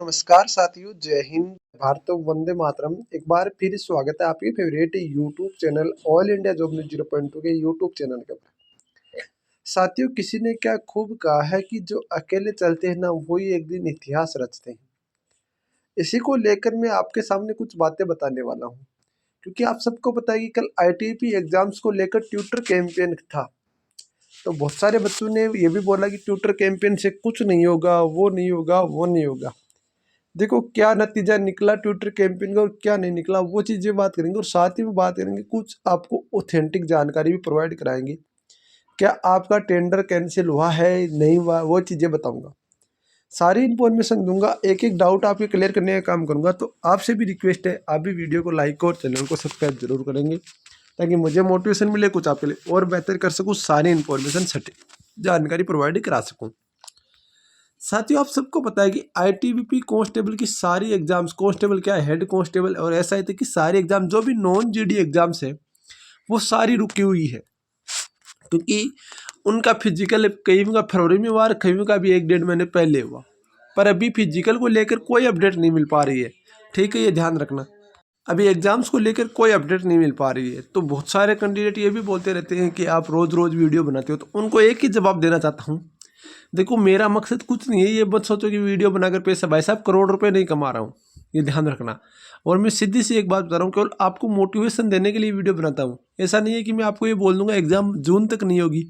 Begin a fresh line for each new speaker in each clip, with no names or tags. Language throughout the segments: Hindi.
नमस्कार साथियों, जय हिंद, भारत वंदे मातरम। एक बार फिर स्वागत है आपके favourite YouTube channel all India job news 0.2 के यूट्यूब चैनल के ऊपर। साथियों, किसी ने क्या खूब कहा है कि जो अकेले चलते हैं ना, वही एक दिन इतिहास रचते हैं। इसी को लेकर मैं आपके सामने कुछ बातें बताने वाला हूँ, क्योंकि आप सबको पता है कि कल आईटीपी एग्जाम्स को लेकर ट्विटर कैंपेन था। तो बहुत सारे बच्चों ने ये भी बोला कि ट्विटर कैंपेन से कुछ नहीं होगा, वो नहीं होगा, वो नहीं होगा। देखो क्या नतीजा निकला ट्विटर कैंपेन का और क्या नहीं निकला, वो चीज़ें बात करेंगे और साथ ही में बात करेंगे, कुछ आपको ऑथेंटिक जानकारी भी प्रोवाइड कराएंगे। क्या आपका टेंडर कैंसिल हुआ है, नहीं हुआ, वो चीज़ें बताऊंगा। सारी इन्फॉर्मेशन दूंगा, एक एक डाउट आपके क्लियर करने का काम करूंगा। तो आपसे भी रिक्वेस्ट है, आप भी वीडियो को लाइक और चैनल को सब्सक्राइब जरूर करेंगे, ताकि मुझे मोटिवेशन मिले, कुछ आपके लिए और बेहतर कर सकूँ, सारी इन्फॉर्मेशन सटीक जानकारी प्रोवाइड करा सकूँ। साथियों, आप सबको पता है कि आईटीबीपी कांस्टेबल की सारी एग्जाम्स, कांस्टेबल क्या है, हेड कांस्टेबल और एसआई की सारी एग्जाम, जो भी नॉन जीडी एग्जाम्स है, वो सारी रुकी हुई है, क्योंकि उनका फिजिकल कई का फरवरी में हुआ, कई का भी 1-1.5 महीने पहले हुआ। पर अभी फिजिकल को लेकर कोई अपडेट नहीं मिल पा रही है। ठीक है, ये ध्यान रखना, अभी एग्जाम्स को लेकर कोई अपडेट नहीं मिल पा रही है। तो बहुत सारे कैंडिडेट ये भी बोलते रहते हैं कि आप रोज़ रोज़ वीडियो बनाते हो, तो उनको एक ही जवाब देना चाहता हूँ। देखो, मेरा मकसद कुछ नहीं है, ये मत सोचो कि वीडियो बनाकर पैसा, भाई साहब करोड़ रुपए नहीं कमा रहा हूँ, ये ध्यान रखना। और मैं सीधी सी एक बात बता रहा हूँ, केवल आपको मोटिवेशन देने के लिए वीडियो बनाता हूँ। ऐसा नहीं है कि मैं आपको ये बोल दूंगा एग्जाम जून तक नहीं होगी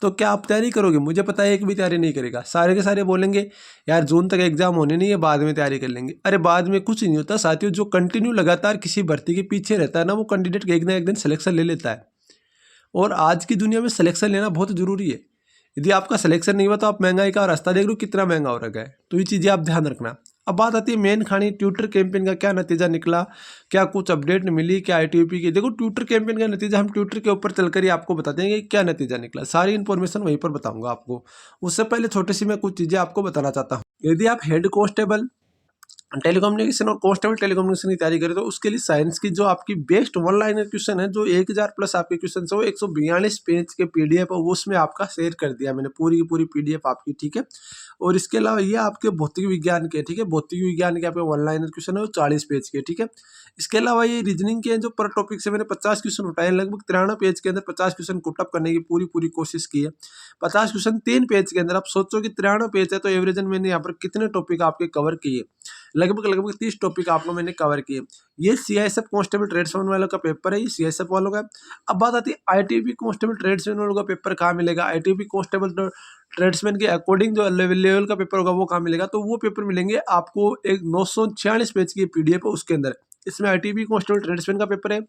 तो क्या आप तैयारी करोगे। मुझे पता है एक भी तैयारी नहीं करेगा, सारे के सारे बोलेंगे यार जून तक एग्जाम होने नहीं है, बाद में तैयारी कर लेंगे। अरे बाद में कुछ नहीं होता साथियों, जो कंटिन्यू लगातार किसी भर्ती के पीछे रहता है ना, वो कैंडिडेट एक ना एक दिन सिलेक्शन ले लेता है। और आज की दुनिया में सिलेक्शन लेना बहुत जरूरी है। यदि आपका सिलेक्शन नहीं हुआ तो आप महंगाई का रास्ता देख लो कितना महंगा हो रखा है। तो ये चीज़ें आप ध्यान रखना। अब बात आती है मेन खानी, ट्विटर कैंपेन का क्या नतीजा निकला, क्या कुछ अपडेट मिली, क्या आईटीपी की। देखो, ट्विटर कैंपेन का नतीजा हम ट्विटर के ऊपर चलकर ही आपको बताते हैं कि क्या नतीजा निकला, सारी इन्फॉर्मेशन वहीं पर बताऊंगा आपको। उससे पहले छोटी सी मैं कुछ चीज़ें आपको बताना चाहता हूँ। यदि आप हेड कांस्टेबल टेलीकम्युनिकेशन और कांस्टेबल टेलीकम्युनिकेशन की तैयारी करें, तो उसके लिए साइंस की जो आपकी बेस्ट वन लाइनर क्वेश्चन है, जो 1000 प्लस आपके क्वेश्चन है, वो 142 पेज के पीडीएफ है, वो उसमें आपका शेयर कर दिया मैंने, पूरी की पूरी पीडीएफ आपकी। ठीक है, और इसके अलावा ये आपके भौतिक विज्ञान के, ठीक है, भौतिक विज्ञान के आपके वन लाइनर क्वेश्चन है, वो 40 पेज के। ठीक है, इसके अलावा ये रीजनिंग के जो पर टॉपिक से मैंने 50 क्वेश्चन उठाए, लगभग 93 पेज के अंदर 50 क्वेश्चन कुटअप करने की पूरी पूरी कोशिश की है। 50 क्वेश्चन 3 पेज के अंदर, आप सोचो कि 93 पेज है, तो एवरेजन मैंने यहाँ पर कितने टॉपिक आपके कवर किए, लगभग 30 टॉपिक आपको मैंने कवर किए। ये सीआईएसएफ कांस्टेबल ट्रेड्समैन वालों का पेपर है, ये सीआईएसएफ वालों का। अब बात आती है आईटीबी कांस्टेबल ट्रेड्समैन वालों का पेपर कहाँ मिलेगा। आईटीबी कांस्टेबल ट्रेड्समैन के अकॉर्डिंग जो लेवल का पेपर होगा वो कहाँ मिलेगा, तो वो पेपर मिलेंगे आपको एक 946 पेज की पीडीएफ है, उसके अंदर। इसमें आईटीबी कांस्टेबल ट्रेड्समैन का पेपर है,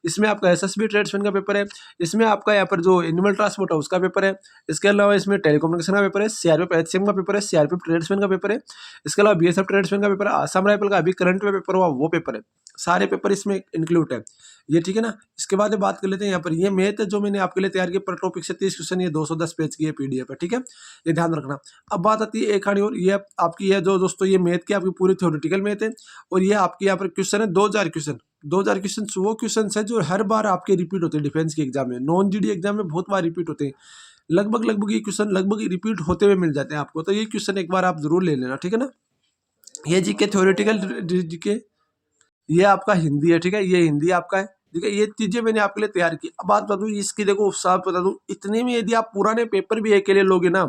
इसमें आपका एसएसबी ट्रेड्समैन का पेपर है, इसमें आपका यहाँ पर जो एनिमल ट्रांसपोर्ट है उसका पेपर है, इसके अलावा इसमें टेलीकम्युनिकेशन का पेपर है, सीआरपीएफ एचसीएम का पेपर है, सीआरपीएफ ट्रेड्समैन का पेपर है, इसके अलावा बीएसएफ ट्रेड्समैन का पेपर है, आसाम राइफल का अभी करंट में पेपर हुआ वो पेपर है। सारे पेपर इसमें इंक्लूड है ये, ठीक है ना। इसके बाद बात कर लेते हैं यहाँ पर, ये मैथ है जो मैंने आपके लिए तैयार किया, पर टॉपिक से 30 क्वेश्चन, ये 210 पेज की पीडीएफ है। ठीक है, ये ध्यान रखना। अब बात आती है एक खानी और, ये आपकी है जो दोस्तों, ये मैथ की आपकी पूरी थ्योरेटिकल मैथ है, और ये आपकी यहाँ पर क्वेश्चन है 2000 क्वेश्चन। 2000 क्वेश्चन वो क्वेश्चन है जो हर बार आपके रिपीट होते हैं डिफेंस के एग्जाम में, नॉन जीडी एग्जाम में बहुत बार रिपीट होते हैं। लगभग ये क्वेश्चन लगभग रिपीट होते हुए मिल जाते हैं आपको, तो ये क्वेश्चन एक बार आप जरूर ले लेना। ठीक है ना, ये जीके थ्योरेटिकल जीके, ये आपका हिंदी है। ठीक है, ये हिंदी आपका है। ठीक है, ये चीजें मैंने आपके लिए तैयार की। अब बात बता दूं इसकी, देखो साफ बता दूं, इतने में यदि आप पुराने पेपर भी अकेले लोगे ना,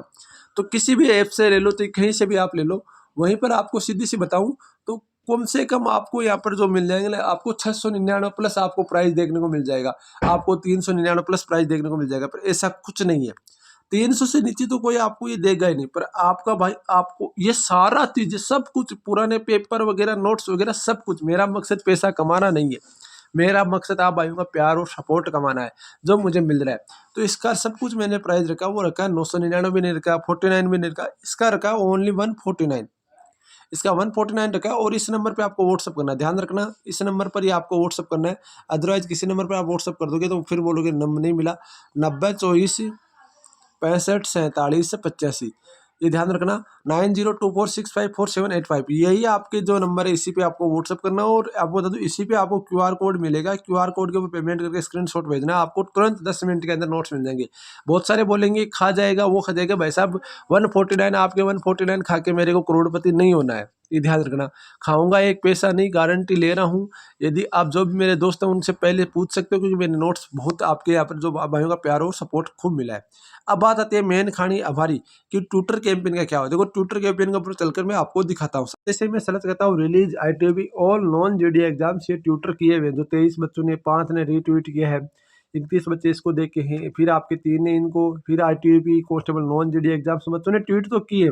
तो किसी भी ऐप से ले लो, तो कहीं से भी आप ले लो, वहीं पर आपको सीधी सी बताऊं तो कम से कम आपको यहाँ पर जो मिल जाएंगे, आपको 699 प्लस आपको प्राइस देखने को मिल जाएगा, आपको 399 प्लस प्राइस देखने को मिल जाएगा। पर ऐसा कुछ नहीं है, 300 से नीचे तो कोई आपको ये देगा ही नहीं। पर आपका भाई, आपको ये सारा चीज, सब कुछ, पुराने पेपर वगैरह, नोट्स वगैरह, सब कुछ। मेरा मकसद पैसा कमाना नहीं है, मेरा मकसद आप भाइयों का प्यार और सपोर्ट कमाना है, जो मुझे मिल रहा है। तो इसका सब कुछ मैंने प्राइस रखा, वो रखा 999 भी नहीं रखा, 49 भी नहीं रखा, इसका रखा ओनली 149। इसका 149 रखा है, और इस नंबर पे आपको व्हाट्सअप करना है। ध्यान रखना, इस नंबर पर ही आपको व्हाट्सअप करना है। अदरवाइज किसी नंबर पर आप व्हाट्सअप कर दोगे तो फिर बोलोगे नंबर नहीं मिला। 90 24 65 47 85, ये ध्यान रखना। 9024654785 यही आपके जो नंबर है, इसी पे आपको व्हाट्सअप करना है। और आपको बता दूँ, इसी पे आपको क्यूआर कोड मिलेगा, क्यूआर कोड के ऊपर पेमेंट करके स्क्रीनशॉट भेजना है, आपको तुरंत 10 मिनट के अंदर नोट्स मिल जाएंगे। बहुत सारे बोलेंगे खा जाएगा, वो खा जाएगा। भाई साहब 149 आपके 149 खा के मेरे को करोड़पति नहीं होना है, ये ध्यान रखना। खाऊंगा एक पैसा नहीं, गारंटी ले रहा हूँ। यदि आप जो भी मेरे दोस्त हैं उनसे पहले पूछ सकते हो, क्योंकि मेरे नोट्स बहुत आपके यहाँ पर जो भाइयों का प्यार हो, सपोर्ट खूब मिला है। अब बात आती है मेन खानी आभारी कि ट्विटर कैंपेन का क्या हो। देखो ट्विटर कैंपेन के ऊपर चलकर मैं आपको दिखाता हूँ। जैसे मैं सर्च करता हूँ release ITB all non JD exams, ये ट्विटर किए हुए जो 23 बच्चों ने, 5 ने रीट्वीट किया है, 31 बच्चे इसको देख के हैं, फिर आपके 3 ने इनको, फिर ITB constable non JD exams बच्चों ने ट्वीट तो किए।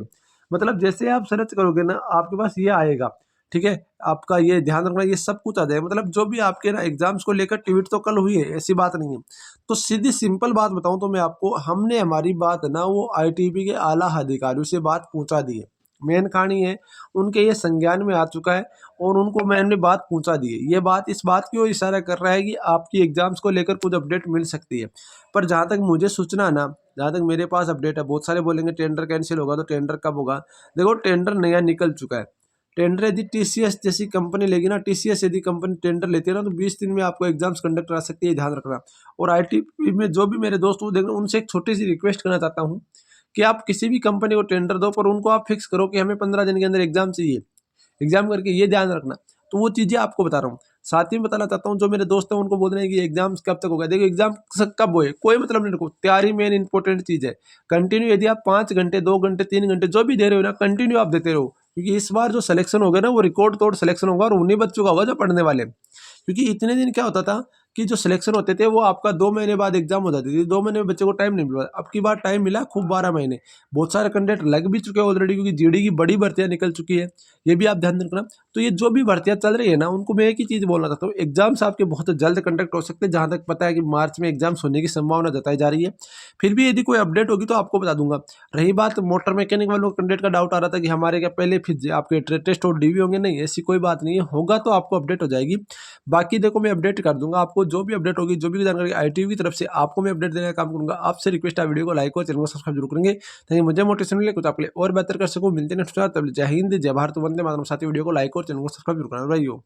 मतलब जैसे आप सर्च करोगे ना, आपके पास ये आएगा, ठीक है। आपका ये ध्यान रखना, ये सब कुछ आ जाएगा। मतलब जो भी आपके ना एग्जाम्स को लेकर ट्वीट तो कल हुई है, ऐसी बात नहीं है। तो सीधी सिंपल बात बताऊं तो मैं आपको, हमने हमारी बात ना वो ITB के आला अधिकारियों से बात पहुंचा दी है। मेन कहानी है, उनके ये संज्ञान में आ चुका है और उनको मैंने बात पहुंचा दी है। ये बात इस बात की ओर इशारा कर रहा है कि आपकी एग्जाम्स को लेकर कुछ अपडेट मिल सकती है। पर जहाँ तक मुझे सूचना ना, जहाँ तक मेरे पास अपडेट है, बहुत सारे बोलेंगे टेंडर कैंसिल होगा, तो टेंडर कब होगा। देखो टेंडर नया निकल चुका है। टेंडर यदि TCS जैसी कंपनी लेगी ना, TCS यदि कंपनी टेंडर लेती है ना, तो 20 दिन में आपको एग्जाम्स कंडक्ट करा सकती है, ध्यान रखना। और ITB में जो भी मेरे दोस्त वो देख रहे हैं, उनसे एक छोटी सी रिक्वेस्ट करना चाहता हूँ कि आप किसी भी कंपनी को टेंडर दो, पर उनको आप फिक्स करो कि हमें 15 दिन के अंदर एग्जाम चाहिए। एग्जाम करके ये ध्यान रखना। तो वो चीज़ें आपको बता रहा हूँ। साथ ही में बताना चाहता हूँ, जो मेरे दोस्त हैं उनको बोल रहे हैं कि एग्जाम कब तक होगा। देखो एग्जाम कब होए कोई मतलब नहीं रखो, तैयारी मेन इंपॉर्टेंट चीज़ है। कंटिन्यू यदि आप 5 घंटे 2 घंटे 3 घंटे जो भी दे रहे हो ना, कंटिन्यू आप देते रहो, क्योंकि इस बार जो सिलेक्शन होगा ना, वो रिकॉर्ड तोड़ सिलेक्शन होगा, और उन्हीं बच्चों का होगा जो पढ़ने वाले। क्योंकि इतने दिन क्या होता था कि जो सिलेक्शन होते थे वो आपका 2 महीने बाद एग्जाम हो जाती थी, 2 महीने में बच्चे को टाइम नहीं मिल रहा। अब की बार टाइम मिला खूब 12 महीने। बहुत सारे कैंडिडेट लग भी चुके हैं ऑलरेडी, क्योंकि GD की बड़ी भर्तियां निकल चुकी है, ये भी आप ध्यान रखना। तो ये जो भी भर्तियां चल रही है ना, उनको मैं एक ही चीज़ बोलना चाहता हूँ, एग्जाम्स आपके बहुत जल्द कंडक्ट हो सकते हैं। जहाँ तक पता है कि मार्च में एग्जाम्स होने की संभावना जताई जा रही है। फिर भी यदि कोई अपडेट होगी तो आपको बता दूंगा। रही बात मोटर मैकेनिक वालों कैंडिडेट का, डाउट आ रहा था कि हमारे क्या पहले फिर आपके टेस्ट और DV होंगे, नहीं ऐसी कोई बात नहीं है, होगा तो आपको अपडेट हो जाएगी। बाकी देखो मैं अपडेट कर दूंगा आपको, जो भी अपडेट होगी, जो भी जानकारी ITV की तरफ से आपको मैं अपडेट देने का काम करूंगा। आपसे रिक्वेस्ट है, वीडियो को लाइक और चैनल को सब्सक्राइब जरूर करेंगे, ताकि मुझे मोटिवेशन मिले, कुछ आपके लिए और बेहतर कर सकूं। मिलते हैं नेक्स्ट, तब जय हिंद, जय भारत, वंदे मातरम। साथ ही वीडियो को लाइक और चैनल को सब्सक्राइब जरूर करना।